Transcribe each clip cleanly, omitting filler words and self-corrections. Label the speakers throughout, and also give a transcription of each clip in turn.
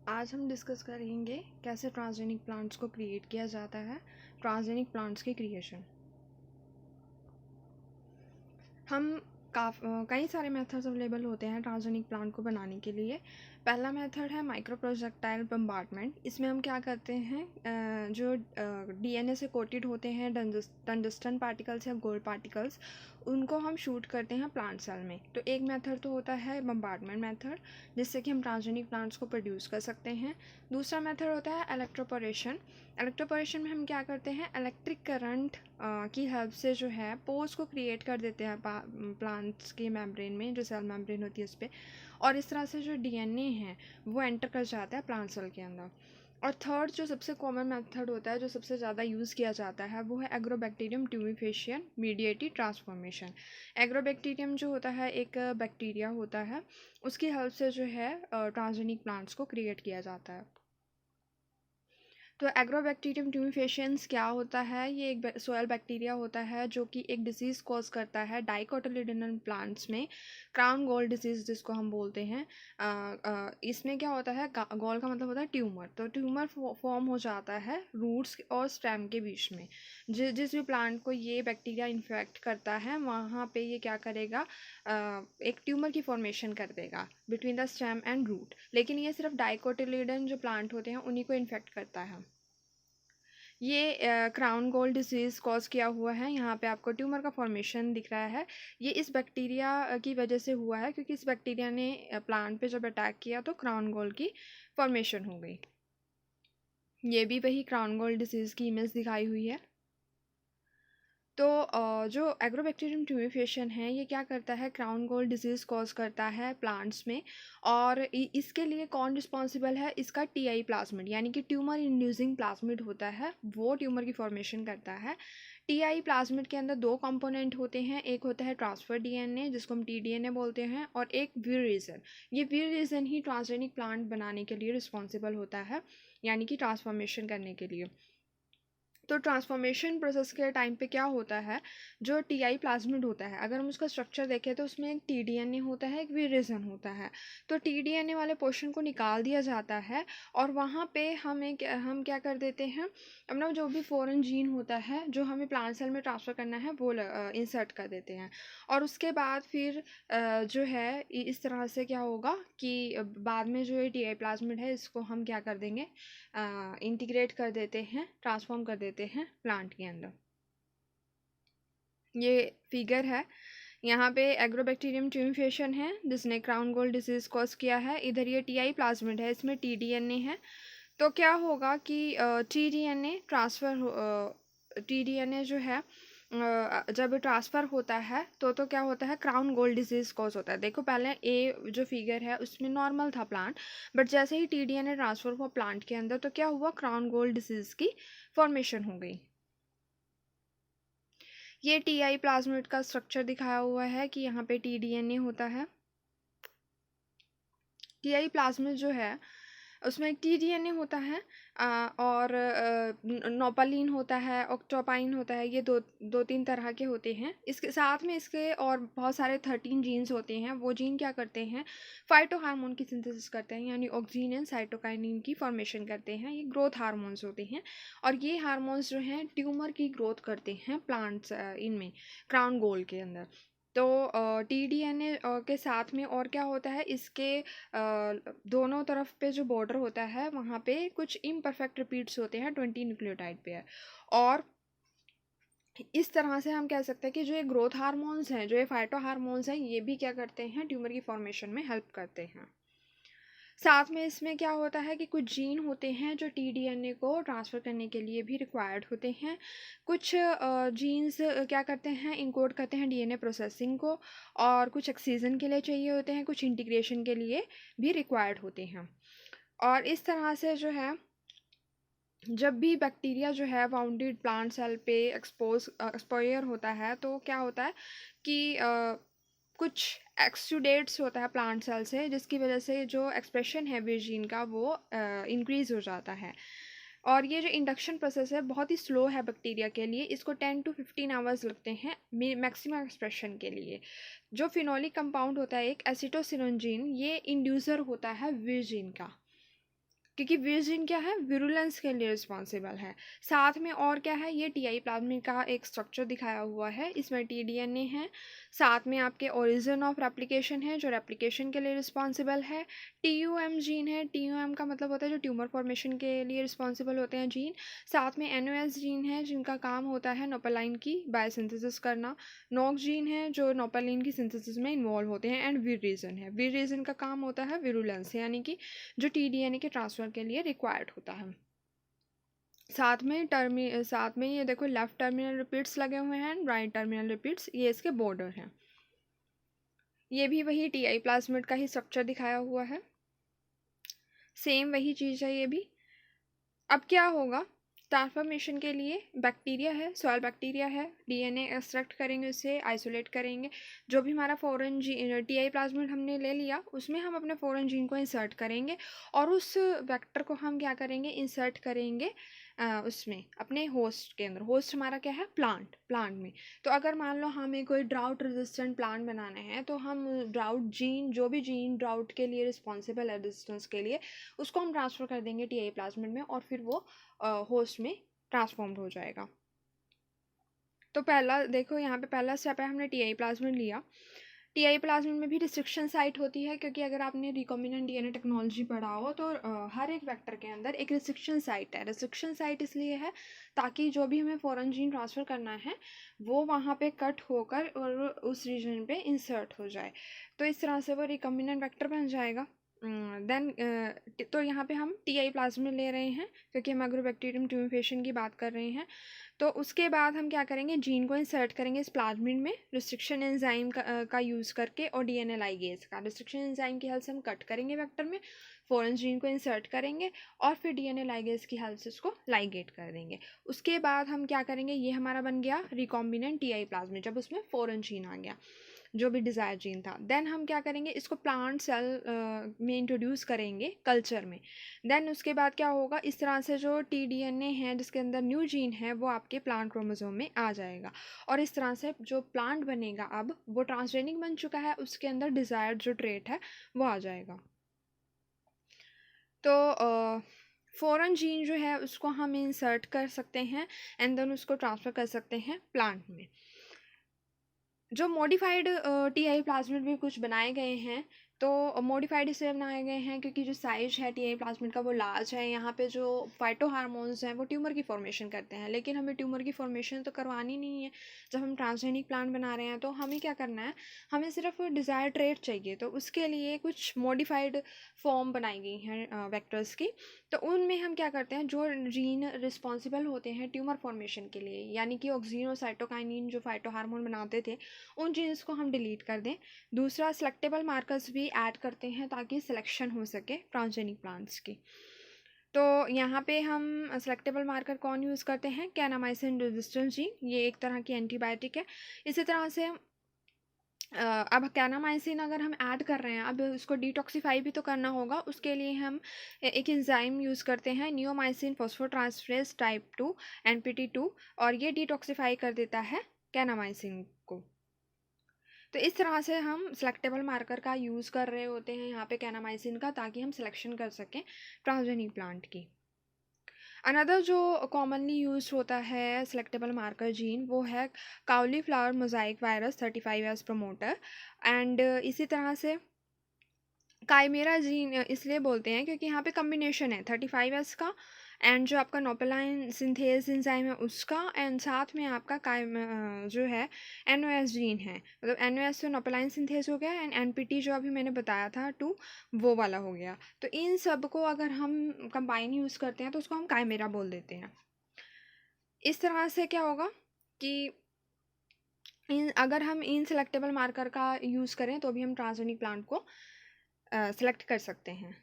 Speaker 1: आज हम डिस्कस करेंगे कैसे ट्रांसजेनिक प्लांट्स को क्रिएट किया जाता है, ट्रांसजेनिक प्लांट्स की क्रिएशन। हम कई सारे मेथड्स अवेलेबल होते हैं ट्रांसजेनिक प्लांट को बनाने के लिए। पहला मेथड है माइक्रो प्रोजेक्टाइल बम्बार्डमेंट। इसमें हम क्या करते हैं, जो डीएनए से कोटेड होते हैं टंगस्टन पार्टिकल्स या गोल्ड पार्टिकल्स, उनको हम शूट करते हैं प्लांट सेल में। तो एक मेथड तो होता है बम्बार्डमेंट मेथड, जिससे कि हम ट्रांसजेनिक प्लांट्स को प्रोड्यूस कर सकते हैं। दूसरा मेथड होता है इलेक्ट्रोपोरेशन। इलेक्ट्रोपोरेशन में हम क्या करते हैं, इलेक्ट्रिक करंट की हेल्प से जो है पोर्स को क्रिएट कर देते हैं प्लांट्स के मेम्ब्रेन में, जो सेल मेम्ब्रेन होती है उस पर, और इस तरह से जो डीएनए है वो एंटर कर जाता है प्लांट सेल के अंदर। और थर्ड जो सबसे कॉमन मेथड होता है, जो सबसे ज़्यादा यूज़ किया जाता है, वो है एग्रोबैक्टीरियम ट्यूबिफेशियन मीडिएटेड ट्रांसफॉर्मेशन। एग्रोबैक्टीरियम जो होता है एक बैक्टीरिया होता है, उसकी हेल्प से जो है ट्रांसजेनिक प्लांट्स को क्रिएट किया जाता है। तो एग्रोबैक्टीरियम ट्यूबिफेशियंस क्या होता है, ये एक सोयल बैक्टीरिया होता है जो कि एक डिसीज़ कॉज करता है डाइकोटिलेडोनस प्लांट्स में, क्राउन गॉल डिसीज़ जिसको हम बोलते हैं। इसमें क्या होता है, गॉल का मतलब होता है ट्यूमर। तो ट्यूमर फॉर्म हो जाता है रूट्स और स्टेम के बीच में। जिस भी प्लांट को ये बैक्टीरिया इन्फेक्ट करता है, वहाँ पे ये क्या करेगा, एक ट्यूमर की फॉर्मेशन कर देगा between the stem and root. लेकिन ये सिर्फ डाइकोटिलेडन जो प्लांट होते हैं उन्हीं को इन्फेक्ट करता है। ये क्राउन गोल्ड डिसीज़ कॉज किया हुआ है। यहाँ पे आपको ट्यूमर का फॉर्मेशन दिख रहा है। ये इस बैक्टीरिया की वजह से हुआ है, क्योंकि इस बैक्टीरिया ने प्लांट पे जब अटैक किया तो क्राउन गोल्ड की फॉर्मेशन हो गई। ये भी वही क्राउन गोल्ड डिसीज़ की इमेज दिखाई हुई है। तो जो एग्रोबैक्टीरियम ट्यूबिफेशन है, ये क्या करता है, क्राउन गोल्ड डिजीज़ कॉज करता है प्लांट्स में। और इसके लिए कौन रिस्पॉन्सिबल है, इसका टीआई प्लाज्मिड यानी कि ट्यूमर इंड्यूसिंग प्लाज्मिड होता है, वो ट्यूमर की फॉर्मेशन करता है। टीआई प्लाज्मिड के अंदर दो कंपोनेंट होते हैं, एक होता है ट्रांसफर डीएनए जिसको हम टीडीएनए बोलते हैं, और एक वीर रीजन। ये वीर रीजन ही ट्रांसजेनिक प्लांट बनाने के लिए रिस्पॉन्सिबल होता है, यानी कि ट्रांसफॉर्मेशन करने के लिए। तो ट्रांसफॉर्मेशन प्रोसेस के टाइम पे क्या होता है, जो टीआई प्लाज्मिड होता है, अगर हम उसका स्ट्रक्चर देखें तो उसमें एक टीडीएनए होता है, एक वीरेजन होता है। तो टीडीएनए वाले पोर्शन को निकाल दिया जाता है, और वहाँ पे हम क्या कर देते हैं, अपना जो भी फॉरेन जीन होता है जो हमें प्लांट सेल में ट्रांसफ़र करना है वो इंसर्ट कर देते हैं। और उसके बाद फिर जो है इस तरह से क्या होगा कि बाद में जो ये टीआई प्लाज्मिड है, इसको हम क्या कर देंगे, इंटीग्रेट कर देते हैं, ट्रांसफॉर्म कर देते हैं प्लांट के अंदर। ये फिगर है, यहाँ पे एग्रोबैक्टीरियम ट्यूबिफेशन है जिसने क्राउन गोल्ड डिजीज़ कॉज किया है। इधर ये टीआई प्लाज्मिड है, इसमें टीडीएनए है। तो क्या होगा कि टीडीएनए टीडीएनए जो है जब ट्रांसफ़र होता है तो क्या होता है, क्राउन गोल्ड डिजीज़ कॉज होता है। देखो पहले ए जो फिगर है उसमें नॉर्मल था प्लांट, बट जैसे ही टीडीएनए ट्रांसफ़र हुआ प्लांट के अंदर तो क्या हुआ, क्राउन गोल्ड डिजीज़ की फॉर्मेशन हो गई। ये टीआई प्लाज्मिड का स्ट्रक्चर दिखाया हुआ है कि यहाँ पे टीडीएनए होता है। टीआई प्लाज्मिड जो है उसमें एक टीडीएनए होता है, और नोपालीन होता है, ऑक्टोपाइन होता है। ये दो तीन तरह के होते हैं। इसके साथ में इसके और बहुत सारे 13 जीन्स होते हैं। वो जीन क्या करते हैं, फाइटो हार्मोन की सिंथेसिस करते हैं, यानी ऑक्सीन एंड साइटोकाइनिन की फॉर्मेशन करते हैं। ये ग्रोथ हार्मोन्स होते हैं, और ये हार्मोन्स जो हैं ट्यूमर की ग्रोथ करते हैं प्लांट्स इनमें, क्राउन गोल के अंदर। तो टीडीएनए के साथ में और क्या होता है, इसके दोनों तरफ पे जो बॉर्डर होता है वहाँ पे कुछ इम्परफेक्ट रिपीट्स होते हैं 20 न्यूक्लियोटाइड पे है। और इस तरह से हम कह सकते हैं कि जो ये ग्रोथ हार्मोन्स हैं, जो ये फाइटो हार्मोन्स हैं, ये भी क्या करते हैं, ट्यूमर की फॉर्मेशन में हेल्प करते हैं। साथ में इसमें क्या होता है कि कुछ जीन होते हैं जो टीडीएनए को ट्रांसफ़र करने के लिए भी रिक्वायर्ड होते हैं। कुछ जीन्स क्या करते हैं, इनकोड करते हैं डीएनए प्रोसेसिंग को, और कुछ एक्सीजन के लिए चाहिए होते हैं, कुछ इंटीग्रेशन के लिए भी रिक्वायर्ड होते हैं। और इस तरह से जो है, जब भी बैक्टीरिया जो है वाउंडेड प्लांट सेल पे एक्सपोयर होता है, तो क्या होता है कि कुछ एक्सुडेट्स होता है प्लांट सेल से, जिसकी वजह से जो एक्सप्रेशन है वे जीन का वो इंक्रीज़ हो जाता है। और ये जो इंडक्शन प्रोसेस है बहुत ही स्लो है बैक्टीरिया के लिए, इसको 10 to 15 आवर्स लगते हैं मैक्सिमम एक्सप्रेशन के लिए। जो फिनोलिक कंपाउंड होता है एक एसिटोसिनोन जीन, ये इंड्यूसर होता है वीर जीन का। क्योंकि वीर जीन क्या है, विरुलेंस के लिए रिस्पॉन्सिबल है। साथ में और क्या है, ये टी आई प्लाज्मिड का एक स्ट्रक्चर दिखाया हुआ है, इसमें टी डी एन ए है। साथ में आपके ओरिजिन ऑफ रेप्लिकेशन है जो रेप्लिकेशन के लिए रिस्पॉन्सिबल है। टी यू एम जीन है, टी यू एम का मतलब होता है जो ट्यूमर फॉर्मेशन के लिए रिस्पॉन्सिबल होते हैं जीन। साथ में एन ओ एस जीन है जिनका काम होता है नोपेलाइन की बायोसिंथेसिस करना। नॉक जीन है जो नोपेलिन की सिंथेसिस में इन्वॉल्व होते हैं। एंड वीर रीजन है, वीर रीजन का काम होता है विरुलेंस, यानी कि जो टी डी एन ए के ट्रांसफर के लिए रिक्वायर्ड होता है। साथ में ये देखो लेफ्ट टर्मिनल रिपीट्स लगे हुए हैं, राइट टर्मिनल रिपीट्स, ये इसके बॉर्डर हैं। ये भी वही टी आई प्लाज्मिड का ही स्ट्रक्चर दिखाया हुआ है, सेम वही चीज़ है ये भी। अब क्या होगा, ट्रांसफॉर्मेशन के लिए बैक्टीरिया है, सॉइल बैक्टीरिया है, डीएनए एक्सट्रैक्ट करेंगे, उसे आइसोलेट करेंगे। जो भी हमारा foreign gene T I plasmid हमने ले लिया, उसमें हम अपने फॉरेन जीन को इंसर्ट करेंगे और उस वेक्टर को हम क्या करेंगे, इंसर्ट करेंगे उसमें अपने होस्ट के अंदर। होस्ट हमारा क्या है, प्लांट में। तो अगर मान लो हमें कोई ड्राउट रेजिस्टेंट प्लांट बनाना है, तो हम ड्राउट जीन, जो भी जीन ड्राउट के लिए रिस्पॉन्सिबल है रेजिस्टेंस के लिए, उसको हम ट्रांसफ़र कर देंगे टी आई प्लाज्मिड में और फिर वो होस्ट में ट्रांसफॉर्म्ड हो जाएगा। तो पहला देखो यहाँ पे पहला स्टेप है, हमने टी आई प्लाज्मिड लिया। टी आई प्लाज्मिड में भी रिस्ट्रिक्शन साइट होती है, क्योंकि अगर आपने रिकॉम्बिनेंट डीएनए टेक्नोलॉजी पढ़ा हो तो हर एक वेक्टर के अंदर एक रिस्ट्रिक्शन साइट है। रिस्ट्रिक्शन साइट इसलिए है ताकि जो भी हमें फॉरेन जीन ट्रांसफ़र करना है वो वहाँ पे कट होकर और उस रीजन पे इंसर्ट हो जाए, तो इस तरह से वो रिकॉम्बिनेंट वेक्टर बन जाएगा। देन तो यहाँ पे हम टी आई प्लाज्मिड ले रहे हैं क्योंकि हम एग्रोबैक्टीरियम ट्यूमेफेशन की बात कर रहे हैं। तो उसके बाद हम क्या करेंगे, जीन को इंसर्ट करेंगे इस प्लाज्मिड में रिस्ट्रिक्शन एंजाइम का यूज़ करके और डीएनए लाइगेज का। रिस्ट्रिक्शन एंजाइम की हेल्प से हम कट करेंगे वेक्टर में, फॉरेन जीन को इंसर्ट करेंगे और फिर डीएनए लाइगेज की हेल्प से उसको लाइगेट कर देंगे। उसके बाद हम क्या करेंगे, ये हमारा बन गया रिकॉम्बिनेंट टी आई प्लाज्मिड, जब उसमें फॉरेन जीन आ गया जो भी डिज़ायर जीन था। देन हम क्या करेंगे, इसको प्लांट सेल में इंट्रोड्यूस करेंगे कल्चर में। देन उसके बाद क्या होगा, इस तरह से जो टी डी एन ए है जिसके अंदर न्यू जीन है वो आपके प्लांट क्रोमोसोम में आ जाएगा और इस तरह से जो प्लांट बनेगा अब वो ट्रांसजेनिक बन चुका है, उसके अंदर डिज़ायर्ड जो ट्रेट है वो आ जाएगा। तो फॉरेन जीन जो है उसको हम इंसर्ट कर सकते हैं एंड देन उसको ट्रांसफ़र कर सकते हैं प्लांट में। जो मॉडिफाइड टी आई प्लाज्मिड भी कुछ बनाए गए हैं, तो मॉडिफाइड इसलिए बनाए गए हैं क्योंकि जो साइज है टी आई प्लाज्मिड का वो लार्ज है। यहाँ पे जो फाइटो हार्मोन्स हैं वो ट्यूमर की फॉर्मेशन करते हैं, लेकिन हमें ट्यूमर की फॉर्मेशन तो करवानी नहीं है। जब हम ट्रांसजेनिक प्लांट बना रहे हैं तो हमें क्या करना है, हमें सिर्फ डिज़ायर ट्रेट चाहिए, तो उसके लिए कुछ मॉडिफाइड फॉर्म बनाई गई हैं वेक्टर्स की। तो उनमें हम क्या करते हैं, जो जीन रिस्पॉन्सिबल होते हैं ट्यूमर फॉर्मेशन के लिए, यानी कि ऑक्सीनोसाइटोकाइनिन जो फाइटो हार्मोन बनाते थे, उन जीन्स को हम डिलीट कर दें। दूसरा, सेलेक्टेबल मार्कर्स भी ऐड करते हैं ताकि सिलेक्शन हो सके ट्रांसजेनिक प्लांट्स की। तो यहाँ पे हम सेलेक्टेबल मार्कर कौन यूज़ करते हैं, कैनामाइसिन रेजिस्टेंस जीन, ये एक तरह की एंटीबायोटिक है। इसी तरह से अब कैनामाइसिन अगर हम ऐड कर रहे हैं, अब उसको डिटॉक्सिफाई भी तो करना होगा, उसके लिए हम एक एंजाइम यूज़ करते हैं नियोमाइसिन फॉस्फोट्रांसफरेज टाइप 2 NPT2, और ये डिटॉक्सिफाई कर देता है कैनामाइसिन को। तो इस तरह से हम सेलेक्टेबल मार्कर का यूज़ कर रहे होते हैं यहाँ पे कैनामाइसिन का, ताकि हम सिलेक्शन कर सकें ट्रांसजेनिक प्लांट की। अनदर जो कॉमनली यूज होता है सेलेक्टेबल मार्कर जीन वो है cauliflower mosaic virus 35S promoter. And इसी तरह से काइमेरा जीन इसलिए बोलते हैं क्योंकि यहाँ पे कम्बिनेशन है 35S का एंड जो आपका नोपेलाइन सिंथेज एंजाइम है उसका, एंड साथ में आपका जो है NOS जीन है, मतलब NOS से नोपेलाइन सिंथेज हो गया एंड NPT जो अभी मैंने बताया था 2 वो वाला हो गया। तो इन सब को अगर हम कंबाइन यूज़ करते हैं तो उसको हम काइमेरा बोल देते हैं। इस तरह से क्या होगा कि अगर हम इन सेलेक्टेबल मार्कर का यूज़ करें तो भी हम ट्रांसजेनिक प्लांट को सेलेक्ट कर सकते हैं।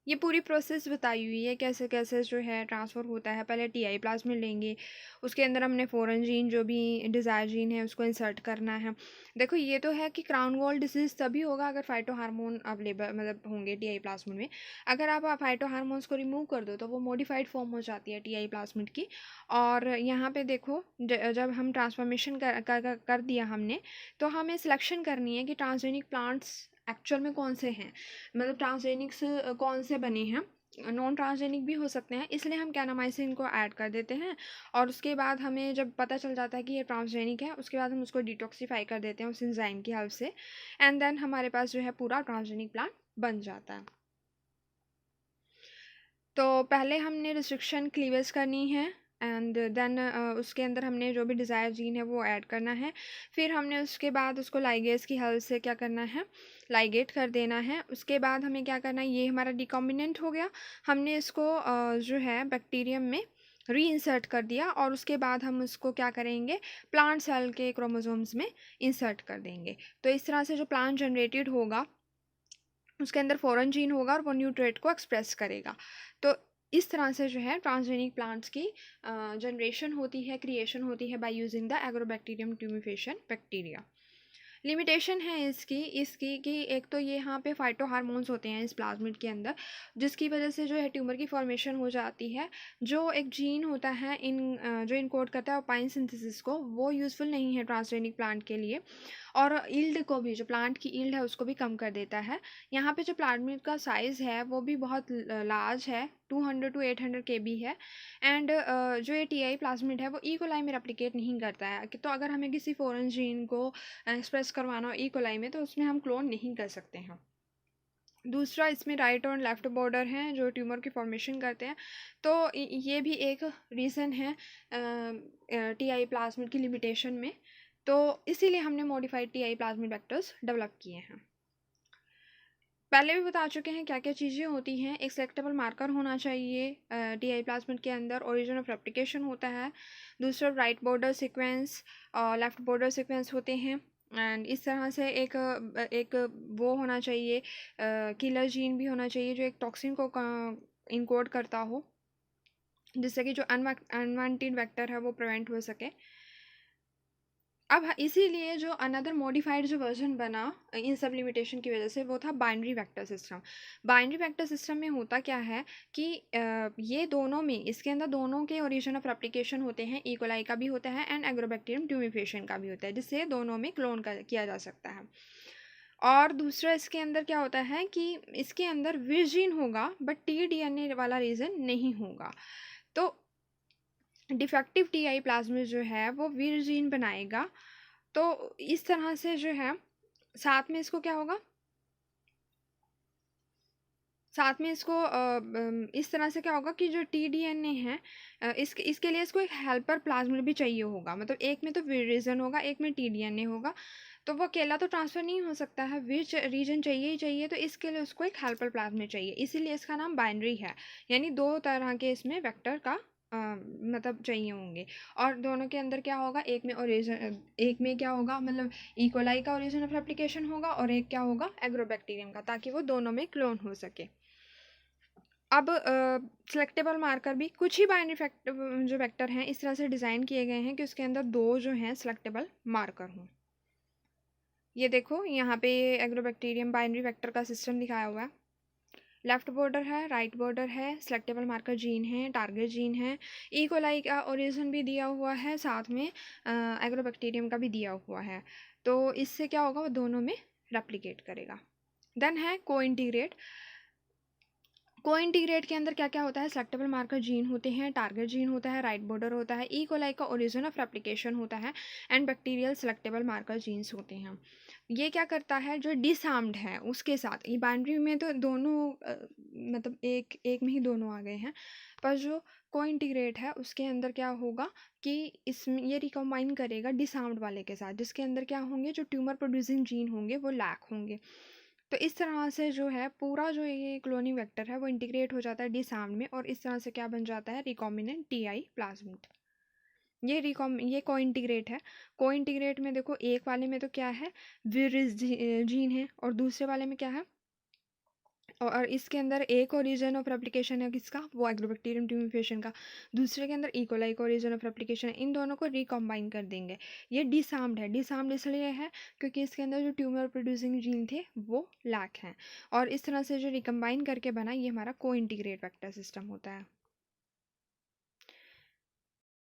Speaker 1: ये पूरी प्रोसेस बताई हुई है कैसे कैसे जो है ट्रांसफ़र होता है। पहले टी आई प्लाज्मिड लेंगे, उसके अंदर हमने फॉरेन जीन जो भी डिज़ायर जीन है उसको इंसर्ट करना है। देखो ये तो है कि क्राउन गॉल डिसीज़ तभी होगा अगर फाइटो हार्मोन अवेलेबल मतलब होंगे टी आई प्लाज्मिड में। अगर आप फाइटो हार्मोन्स को रिमूव कर दो तो वो मॉडिफाइड फॉर्म हो जाती है टी आई प्लाज्मिड की। और यहाँ पे देखो जब हम ट्रांसफॉर्मेशन कर दिया हमने, तो हमें सिलेक्शन करनी है कि ट्रांसजेनिक प्लांट्स एक्चुअल में कौन से हैं, मतलब ट्रांसजेनिक्स कौन से बने हैं नॉन ट्रांसजेनिक भी हो सकते हैं, इसलिए हम कैनामाइसिन को ऐड कर देते हैं। और उसके बाद हमें जब पता चल जाता है कि ये ट्रांसजेनिक है, उसके बाद हम उसको डिटॉक्सिफाई कर देते हैं उस एंजाइम की हेल्प से, एंड देन हमारे पास जो है पूरा ट्रांसजेनिक प्लांट बन जाता है। तो पहले हमने रिस्ट्रिक्शन क्लीवेज करनी है, एंड देन उसके अंदर हमने जो भी डिज़ायर जीन है वो ऐड करना है। फिर हमने उसके बाद उसको लाइगेज की हेल्प से क्या करना है, लाइगेट कर देना है। उसके बाद हमें क्या करना है, ये हमारा डिकॉम्बिनेंट हो गया, हमने इसको जो है बैक्टीरियम में री-इंसर्ट कर दिया, और उसके बाद हम उसको क्या करेंगे, प्लांट सेल के क्रोमोसोम्स में इंसर्ट कर देंगे। तो इस तरह से जो प्लांट जनरेटेड होगा उसके अंदर फॉरेन जीन होगा और वो न्यूट्रेट को एक्सप्रेस करेगा। तो इस तरह से जो है ट्रांसजेनिक प्लांट्स की जनरेशन होती है, क्रिएशन होती है by using the Agrobacterium tumefaciens bacteria. Limitation है इसकी इसकी कि एक तो ये यहाँ पे फाइटो हार्मोन्स होते हैं इस प्लाज्मिड के अंदर, जिसकी वजह से जो है ट्यूमर की फॉर्मेशन हो जाती है। जो एक जीन होता है जो इनकोड करता है ओपाइन सिंथेसिस को, वो यूज़फुल नहीं है ट्रांसजेनिक प्लांट के लिए, और ईल्ड को भी, जो प्लांट की ईल्ड है उसको भी कम कर देता है। यहाँ पे जो प्लाज्मिड का साइज़ है वो भी बहुत लार्ज है, 200 to 800 kb है। एंड जो ये टीआई प्लाज्मिड है वो ई कोलाई में रेप्लिकेट नहीं करता है, तो अगर हमें किसी फॉरेन जीन को एक्सप्रेस करवाना हो ई कोलाई में, तो उसमें हम क्लोन नहीं कर सकते हैं। दूसरा, इसमें राइट और लेफ़्ट बॉर्डर हैं जो ट्यूमर की फॉर्मेशन करते हैं, तो ये भी एक रीज़न है टीआई प्लाज्मिड की लिमिटेशन में। तो इसीलिए हमने modified TI plasmid vectors develop किए हैं। पहले भी बता चुके हैं क्या क्या चीज़ें होती हैं। एक सेलेक्टेबल मार्कर होना चाहिए टीआई प्लाज्मिड के अंदर, ओरिजिन ऑफ रेप्लिकेशन होता है। दूसरा, राइट बॉर्डर सीक्वेंस और लेफ़्ट बॉर्डर सीक्वेंस होते हैं। एंड इस तरह से एक वो होना चाहिए, किलर जीन भी होना चाहिए जो एक टॉक्सिन को इनकोड करता हो, जिससे कि जो अनवांटेड वेक्टर है वो प्रिवेंट हो सके। अब इसीलिए जो अनदर मॉडिफाइड जो वर्जन बना इन सब लिमिटेशन की वजह से, वो था binary vector system. Binary vector system में होता क्या है कि ये दोनों में, इसके अंदर दोनों के ओरिजिन ऑफ रेप्लिकेशन होते हैं, ई कोलाई का भी होता है एंड एग्रोबैक्टीरियम ट्यूमिफेशन का भी होता है, जिससे दोनों में क्लोन किया जा सकता है। और दूसरा, इसके अंदर क्या होता है कि इसके अंदर विर जीन होगा बट टी वाला रीजन नहीं होगा। तो डिफेक्टिव टीआई प्लाज्मिड जो है वो विर जीन बनाएगा। तो इस तरह से जो है, साथ में इसको क्या होगा, साथ में इसको इस तरह से क्या होगा कि जो टीडीएनए है, इसके लिए इसको एक हेल्पर प्लाज्मिड भी चाहिए होगा। मतलब एक में तो विर रीजन होगा, एक में टीडीएनए होगा, तो वो अकेला तो ट्रांसफ़र नहीं हो सकता है, विर रीजन चाहिए ही चाहिए, तो इसके लिए उसको एक हेल्पर प्लाज्मिड चाहिए, इसीलिए इसका नाम बाइनरी है। यानी दो तरह के इसमें वेक्टर का मतलब चाहिए होंगे। और दोनों के अंदर क्या होगा, एक में क्या होगा, मतलब ई कोलाई का ओरिजिन ऑफ रेप्लिकेशन होगा, और एक क्या होगा, एग्रोबैक्टीरियम का, ताकि वो दोनों में क्लोन हो सके। अब सेलेक्टेबल मार्कर भी कुछ ही बाइनरी जो वेक्टर हैं इस तरह से डिज़ाइन किए गए हैं कि उसके अंदर दो जो हैं सेलेक्टेबल मार्कर हों। ये देखो यहाँ पे एग्रोबैक्टीरियम बाइनरी वेक्टर का सिस्टम दिखाया हुआ है। लेफ़्ट बॉर्डर है, राइट बॉर्डर है, सेलेक्टेबल मार्कर जीन है, टारगेट जीन है, ई कोलाई का ओरिजिन भी दिया हुआ है, साथ में एग्रोबैक्टीरियम का भी दिया हुआ है। तो इससे क्या होगा, वो दोनों में रेप्लिकेट करेगा। देन है को इंटीग्रेट के अंदर क्या क्या होता है, सेलेक्टेबल मार्कर जीन होते हैं, टारगेट जीन होता है, राइट बॉर्डर होता है, ई कोलाई का ओरिजिन ऑफ रेप्लिकेशन होता है, and bacterial selectable marker genes होते हैं। ये क्या करता है, जो डिसआर्म्ड है उसके साथ, ये बाइनरी में तो दोनों मतलब एक एक में ही दोनों आ गए हैं, पर जो को-इंटीग्रेट है उसके अंदर क्या होगा कि इसमें ये रिकम्बाइन करेगा डिसआर्म्ड वाले के साथ, जिसके अंदर क्या होंगे, जो ट्यूमर प्रोड्यूसिंग जीन होंगे वो लैक होंगे। तो इस तरह से जो है पूरा जो ये क्लोनिंग वेक्टर है वो इंटीग्रेट हो जाता है डिसआर्म्ड में, और इस तरह से क्या बन जाता है, रिकॉम्बिनेंट टीआई प्लाज्मिड। ये को-इंटीग्रेट है। को-इंटीग्रेट में देखो, एक वाले में तो क्या है, विरिस जीन है, और दूसरे वाले में क्या है, और इसके अंदर एक ओरिजिन ऑफ रेप्लिकेशन है किसका, वो एग्रोबैक्टीरियम ट्यूमिफेशन का, दूसरे के अंदर ई कोलाई का ओरिजिन ऑफ रेप्लिकेशन है। इन दोनों को रिकम्बाइन कर देंगे। ये डिसआर्म्ड है, डिसआर्म्ड इसलिए है क्योंकि इसके अंदर जो ट्यूमर प्रोड्यूसिंग जीन थे वो लैक हैं, और इस तरह से जो रिकम्बाइन करके बना, ये हमारा को इंटीग्रेट वेक्टर सिस्टम होता है।